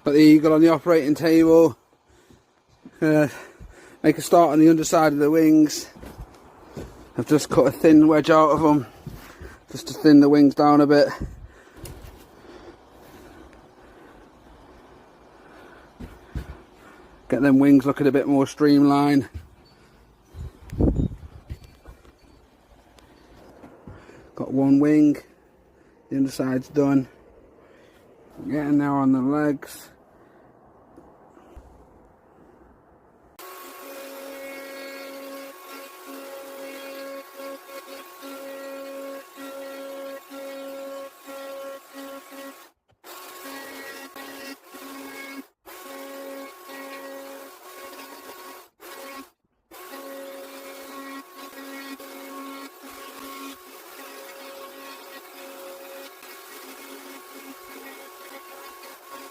Got the eagle on the operating table. Make a start on the underside of the wings. I've just cut a thin wedge out of them, just to thin the wings down a bit. Get them wings looking a bit more streamlined. Got one wing, the underside's done. Getting now on the legs.